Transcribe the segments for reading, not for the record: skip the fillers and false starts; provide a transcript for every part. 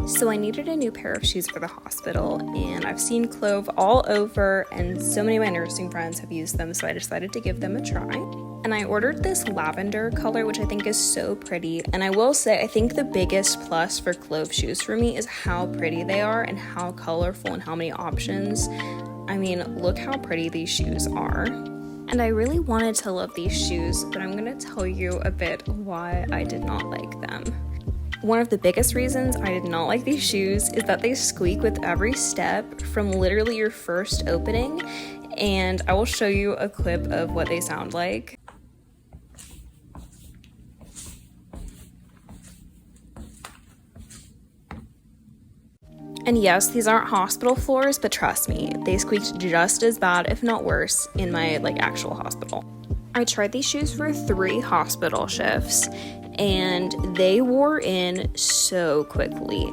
So I needed a new pair of shoes for the hospital, and I've seen Clove all over, and so many of my nursing friends have used them, so I decided to give them a try. And I ordered this lavender color, which I think is so pretty. And I will say, I think the biggest plus for Clove shoes for me is how pretty they are and how colorful and how many options. I mean, look how pretty these shoes are. And I really wanted to love these shoes, but I'm gonna tell you a bit why I did not like them. One of the biggest reasons I did not like these shoes is that they squeak with every step from literally your first opening, and I will show you a clip of what they sound like. And yes, these aren't hospital floors, but trust me, they squeaked just as bad, if not worse, in my actual hospital. I tried these shoes for 3 hospital shifts, and they wore in so quickly.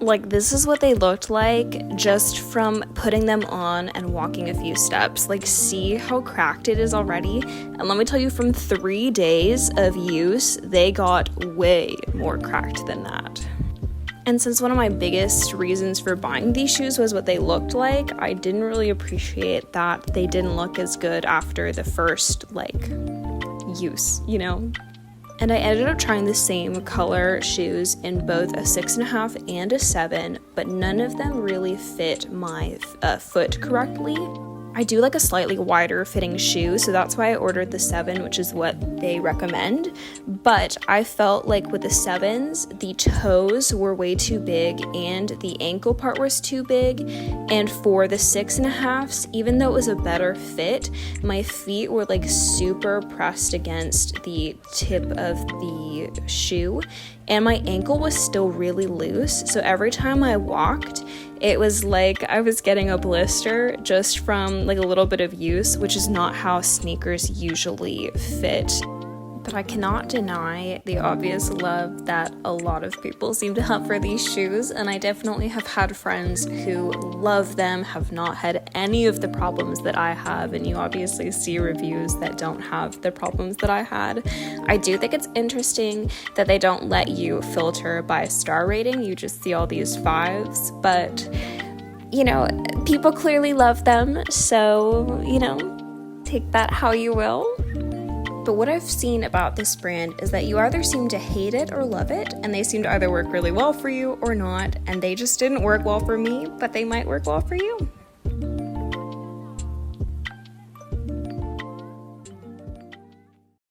This is what they looked like just from putting them on and walking a few steps. See how cracked it is already? And let me tell you, from 3 days of use, they got way more cracked than that. And since one of my biggest reasons for buying these shoes was what they looked like, I didn't really appreciate that they didn't look as good after the first, use, And I ended up trying the same color shoes in both a 6.5 and a 7, but none of them really fit my foot correctly. I do like a slightly wider fitting shoe, so that's why I ordered the 7, which is what they recommend. But I felt like with the 7s, the toes were way too big and the ankle part was too big. And for the 6.5s, even though it was a better fit, my feet were super pressed against the tip of the shoe. And my ankle was still really loose, so every time I walked, it was like I was getting a blister just from a little bit of use, which is not how sneakers usually fit. But I cannot deny the obvious love that a lot of people seem to have for these shoes, and I definitely have had friends who love them, have not had any of the problems that I have, and you obviously see reviews that don't have the problems that I had. I do think it's interesting that they don't let you filter by star rating, you just see all these 5s, but people clearly love them, so, take that how you will. But what I've seen about this brand is that you either seem to hate it or love it, and they seem to either work really well for you or not, and they just didn't work well for me, but they might work well for you.